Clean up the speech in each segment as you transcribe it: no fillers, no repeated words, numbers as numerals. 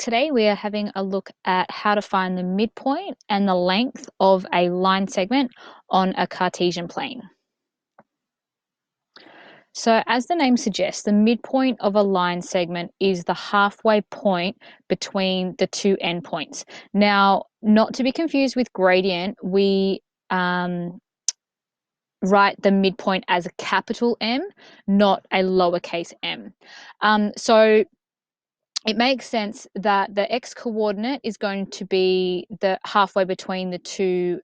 today we are having a look at how to find the midpoint and the length of a line segment on a Cartesian plane. So as the name suggests, the midpoint of a line segment is the halfway point between the two endpoints. Now, not to be confused with gradient, we write the midpoint as a capital M, not a lowercase m. So it makes sense that the x-coordinate is going to be the halfway between the two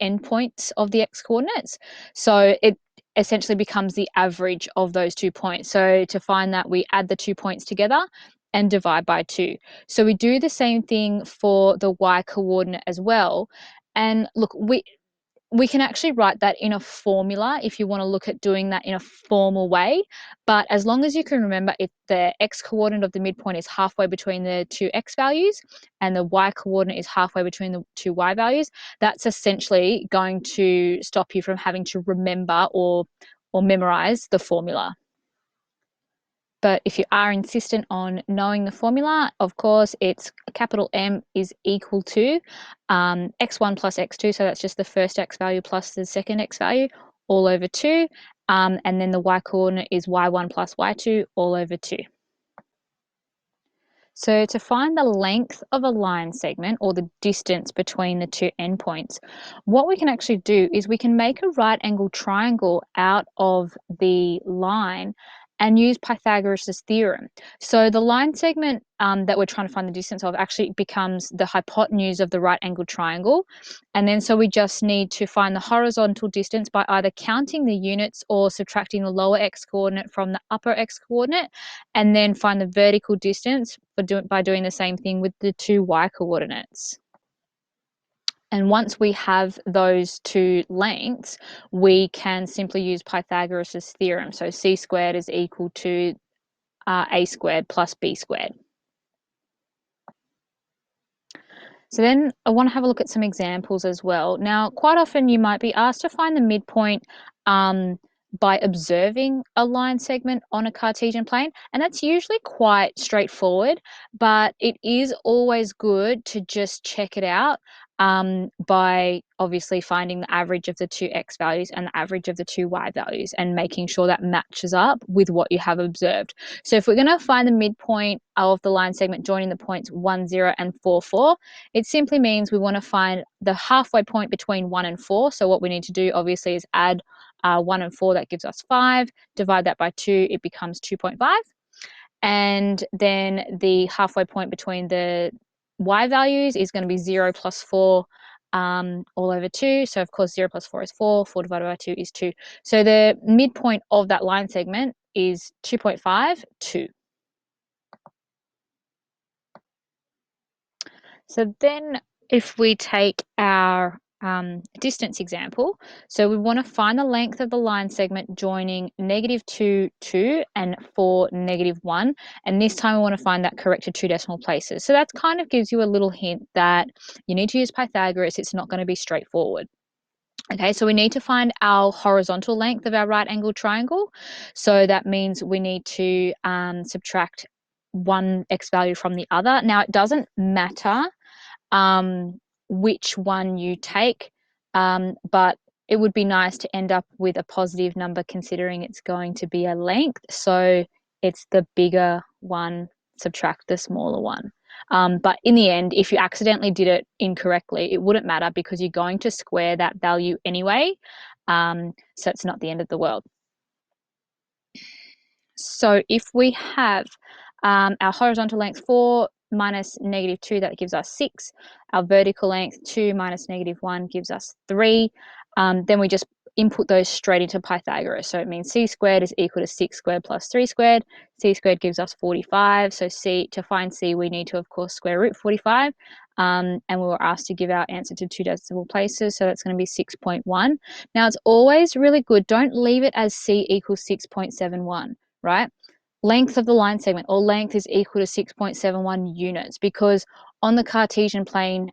endpoints of the x-coordinates. So it essentially becomes the average of those 2 points. So to find that, we add the 2 points together and divide by 2. So we do the same thing for the y-coordinate as well. And look, we can actually write that in a formula if you want to look at doing that in a formal way. But as long as you can remember, if the x-coordinate of the midpoint is halfway between the two x values and the y-coordinate is halfway between the two y values, that's essentially going to stop you from having to remember or memorize the formula. But if you are insistent on knowing the formula, of course, it's capital M is equal to x1 plus x2, so that's just the first x value plus the second x value, all over 2. And then the y-coordinate is y1 plus y2, all over 2. So to find the length of a line segment, or the distance between the two endpoints, what we can actually do is we can make a right angle triangle out of the line and use Pythagoras' theorem. So the line segment that we're trying to find the distance of actually becomes the hypotenuse of the right angle triangle. And then so we just need to find the horizontal distance by either counting the units or subtracting the lower x coordinate from the upper x coordinate, and then find the vertical distance by doing the same thing with the two y coordinates. And once we have those two lengths, we can simply use Pythagoras' theorem. So c squared is equal to a squared plus b squared. So then I want to have a look at some examples as well. Now, quite often you might be asked to find the midpoint by observing a line segment on a Cartesian plane, and that's usually quite straightforward, but it is always good to just check it out by obviously finding the average of the two x values and the average of the two y values and making sure that matches up with what you have observed. So if we're going to find the midpoint of the line segment joining the points 1, 0 and 4, 4, it simply means we want to find the halfway point between 1 and 4. So what we need to do obviously is add 1 and 4, that gives us 5, divide that by 2, it becomes 2.5. And then the halfway point between the y values is going to be 0 plus 4 all over 2. So of course 0 plus 4 is 4, 4 divided by 2 is 2. So the midpoint of that line segment is 2.5, 2. So then if we take our distance example, so we want to find the length of the line segment joining -2, 2 and 4, -1, and this time we want to find that corrected 2 decimal places. So that kind of gives you a little hint that you need to use Pythagoras. It's not going to be straightforward. Okay, so we need to find our horizontal length of our right angle triangle. So that means we need to subtract one x value from the other. Now it doesn't matter which one you take, but it would be nice to end up with a positive number considering it's going to be a length. So it's the bigger one, subtract the smaller one. But in the end, if you accidentally did it incorrectly, it wouldn't matter because you're going to square that value anyway. So it's not the end of the world. So if we have our horizontal length 4 minus -2, that gives us 6. Our vertical length 2 minus -1 gives us 3. Then we just input those straight into Pythagoras. So it means c squared is equal to 6 squared plus 3 squared. C squared gives us 45. So to find c, we need to, of course, square root 45. And we were asked to give our answer to 2 decimal places. So that's going to be 6.1. Now, it's always really good. Don't leave it as c equals 6.71, right? Length of the line segment, or length, is equal to 6.71 units, because on the Cartesian plane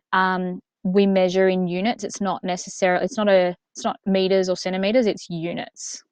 we measure in units. It's not necessarily, it's not meters or centimeters, it's units.